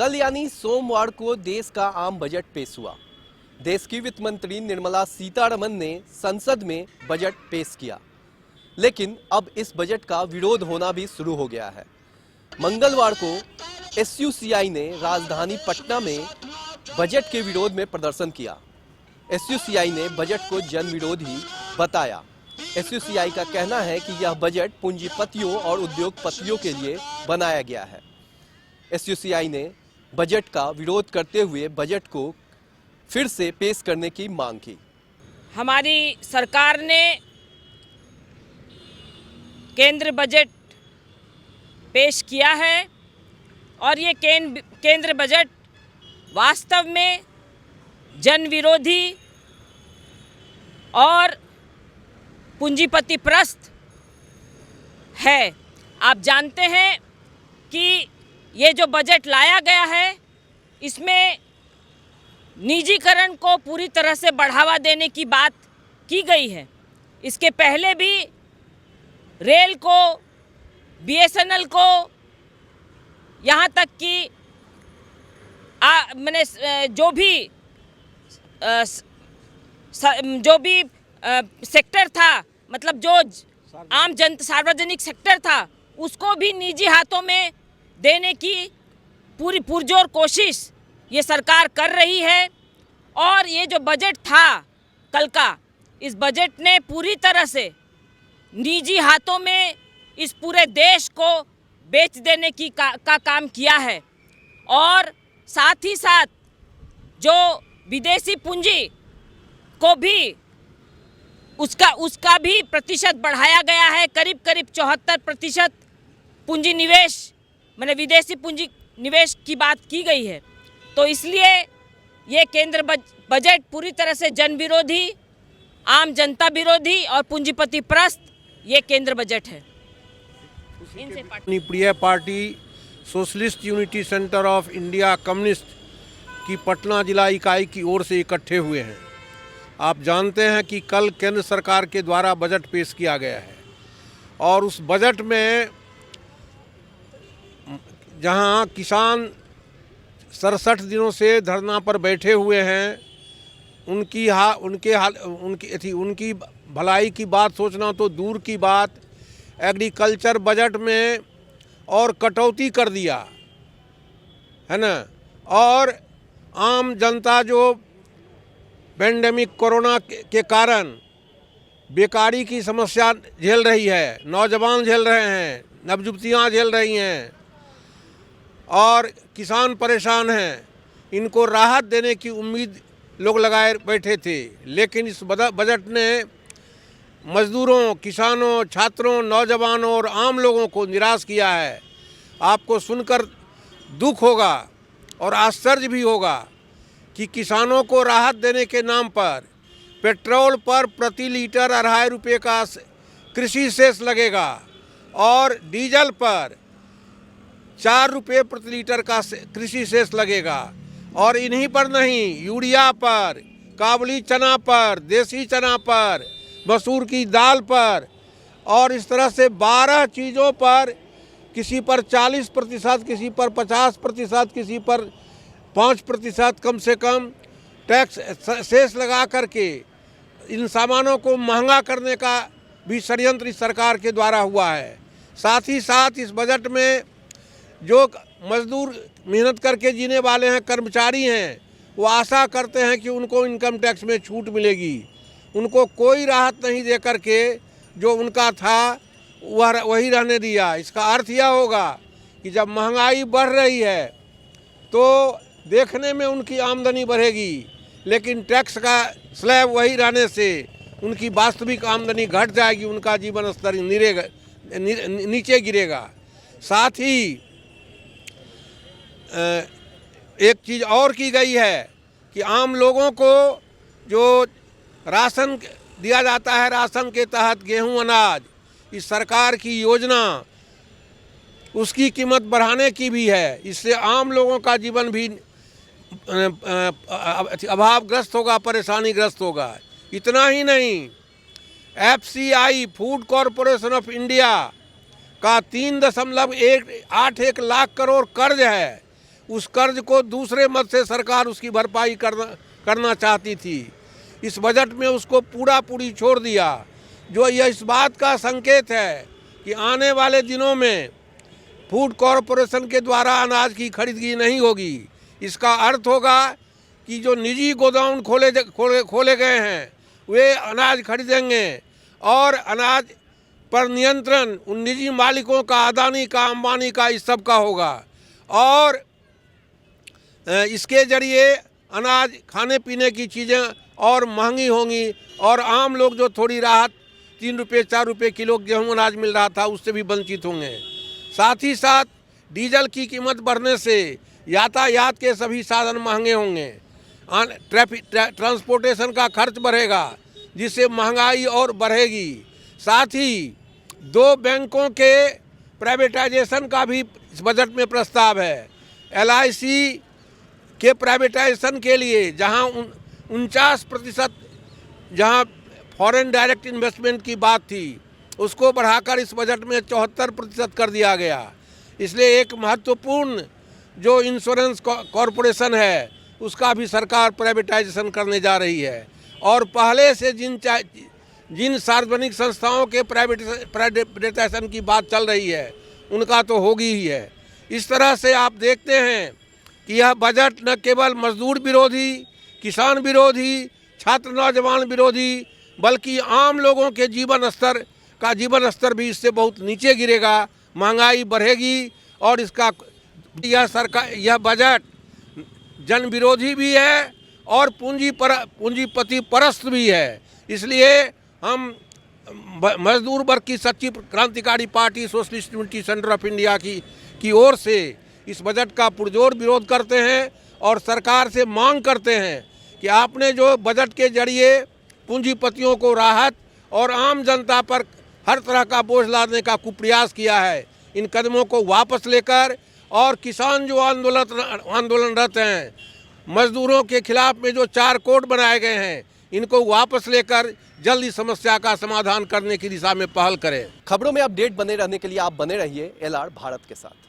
कल यानी सोमवार को देश का आम बजट पेश हुआ। देश की वित्त मंत्री निर्मला सीतारमण ने संसद में बजट पेश किया, लेकिन अब इस बजट का विरोध होना भी शुरू हो गया है। मंगलवार को एसयूसीआई ने राजधानी पटना में बजट के विरोध में प्रदर्शन किया। एसयूसीआई ने बजट को जन विरोधी बताया। एसयूसीआई का कहना है कि यह बजट पूंजीपतियों और उद्योगपतियों के लिए बनाया गया है। एसयूसीआई ने बजट का विरोध करते हुए बजट को फिर से पेश करने की मांग की। हमारी सरकार ने केंद्र बजट पेश किया है और ये केंद्र बजट वास्तव में जन विरोधी और पूंजीपति प्रस्त है। आप जानते हैं कि ये जो बजट लाया गया है इसमें निजीकरण को पूरी तरह से बढ़ावा देने की बात की गई है। इसके पहले भी रेल को, बीएसएनएल को, यहाँ तक कि मैंने जो भी सेक्टर था, मतलब जो आम सार्वजनिक सेक्टर था, उसको भी निजी हाथों में देने की पूरी पुरजोर कोशिश ये सरकार कर रही है। और ये जो बजट था कल का, इस बजट ने पूरी तरह से निजी हाथों में इस पूरे देश को बेच देने की का काम किया है। और साथ ही साथ जो विदेशी पूंजी को भी उसका भी प्रतिशत बढ़ाया गया है। करीब 74% पूंजी निवेश, मैंने विदेशी पूंजी निवेश की बात की गई है। तो इसलिए ये केंद्र बजट पूरी तरह से जन विरोधी, आम जनता विरोधी और पूंजीपति प्रस्त ये केंद्र बजट है। अपनी प्रिय party socialist unity centre of India communist की पटना जिला इकाई की ओर से इकट्ठे हुए हैं। आप जानते हैं कि कल केंद्र सरकार के द्वारा बजट पेश किया गया है और उस बजट में जहां किसान 67 दिनों से धरना पर बैठे हुए हैं, उनकी भलाई की बात सोचना तो दूर की बात, एग्रीकल्चर बजट में और कटौती कर दिया है ना। और आम जनता जो पेंडेमिक कोरोना के कारण बेकारी की समस्या झेल रही है, नौजवान झेल रहे हैं, नवयुवतियाँ झेल रही हैं और किसान परेशान हैं, इनको राहत देने की उम्मीद लोग लगाए बैठे थे। लेकिन इस बजट ने मजदूरों, किसानों, छात्रों, नौजवानों और आम लोगों को निराश किया है। आपको सुनकर दुख होगा और आश्चर्य भी होगा कि किसानों को राहत देने के नाम पर पेट्रोल पर प्रति लीटर 2.5 रुपये का कृषि सेस लगेगा और डीजल पर 4 रुपये प्रति लीटर का कृषि सेस लगेगा। और इन्हीं पर नहीं, यूरिया पर, काबुली चना पर, देसी चना पर, मसूर की दाल पर और इस तरह से 12 चीज़ों पर, किसी पर 40%, किसी पर 50%, किसी पर 5% कम से कम टैक्स सेस लगा करके इन सामानों को महंगा करने का भी षड्यंत्र इस सरकार के द्वारा हुआ है। साथ ही साथ इस बजट में जो मजदूर मेहनत करके जीने वाले हैं, कर्मचारी हैं, वो आशा करते हैं कि उनको इनकम टैक्स में छूट मिलेगी। उनको कोई राहत नहीं दे करके जो उनका था वही रहने दिया। इसका अर्थ यह होगा कि जब महंगाई बढ़ रही है तो देखने में उनकी आमदनी बढ़ेगी, लेकिन टैक्स का स्लैब वही रहने से उनकी वास्तविक आमदनी घट जाएगी, उनका जीवन स्तर नीचे गिरेगा। साथ ही एक चीज़ और की गई है कि आम लोगों को जो राशन दिया जाता है, राशन के तहत गेहूं, अनाज, इस सरकार की योजना उसकी कीमत बढ़ाने की भी है। इससे आम लोगों का जीवन भी अभावग्रस्त होगा, परेशानीग्रस्त होगा। इतना ही नहीं, FCI food corporation of India का 3.81 लाख करोड़ कर्ज है, उस कर्ज को दूसरे मद से सरकार उसकी भरपाई करना चाहती थी। इस बजट में उसको पूरी छोड़ दिया, जो यह इस बात का संकेत है कि आने वाले दिनों में फूड कॉरपोरेशन के द्वारा अनाज की खरीदगी नहीं होगी। इसका अर्थ होगा कि जो निजी गोदाम खोले गए हैं वे अनाज खरीदेंगे और अनाज पर नियंत्रण उन निजी मालिकों का, अदानी का, अंबानी का, इस सब का होगा और इसके जरिए अनाज, खाने पीने की चीज़ें और महंगी होंगी और आम लोग जो थोड़ी राहत 3 रुपये 4 रुपये किलो गेहूँ अनाज मिल रहा था उससे भी वंचित होंगे। साथ ही साथ डीजल की कीमत बढ़ने से यातायात के सभी साधन महंगे होंगे, ट्रांसपोर्टेशन का खर्च बढ़ेगा जिससे महंगाई और बढ़ेगी। साथ ही 2 बैंकों के प्राइवेटाइजेशन का भी इस बजट में प्रस्ताव है। LIC के प्राइवेटाइजेशन के लिए जहां 49% जहां फॉरेन डायरेक्ट इन्वेस्टमेंट की बात थी उसको बढ़ाकर इस बजट में 74% कर दिया गया। इसलिए एक महत्वपूर्ण जो इंश्योरेंस कॉरपोरेशन है उसका भी सरकार प्राइवेटाइजेशन करने जा रही है और पहले से जिन सार्वजनिक संस्थाओं के प्राइवेटाइजेशन की बात चल रही है उनका तो होगी ही है। इस तरह से आप देखते हैं कि यह बजट न केवल मजदूर विरोधी, किसान विरोधी, छात्र नौजवान विरोधी, बल्कि आम लोगों के जीवन स्तर भी इससे बहुत नीचे गिरेगा, महंगाई बढ़ेगी और यह बजट जन विरोधी भी है और पूंजीपति परस्त भी है। इसलिए हम मजदूर वर्ग की सच्ची क्रांतिकारी party socialist unity centre of India की ओर से इस बजट का पुरजोर विरोध करते हैं और सरकार से मांग करते हैं कि आपने जो बजट के जरिए पूंजीपतियों को राहत और आम जनता पर हर तरह का बोझ लादने का कुप्रयास किया है, इन कदमों को वापस लेकर और किसान जो आंदोलनरत हैं, मजदूरों के खिलाफ में जो 4 कोड बनाए गए हैं, इनको वापस लेकर जल्दी समस्या का समाधान करने की दिशा में पहल करें। खबरों में अपडेट बने रहने के लिए आप बने रहिए LR भारत के साथ।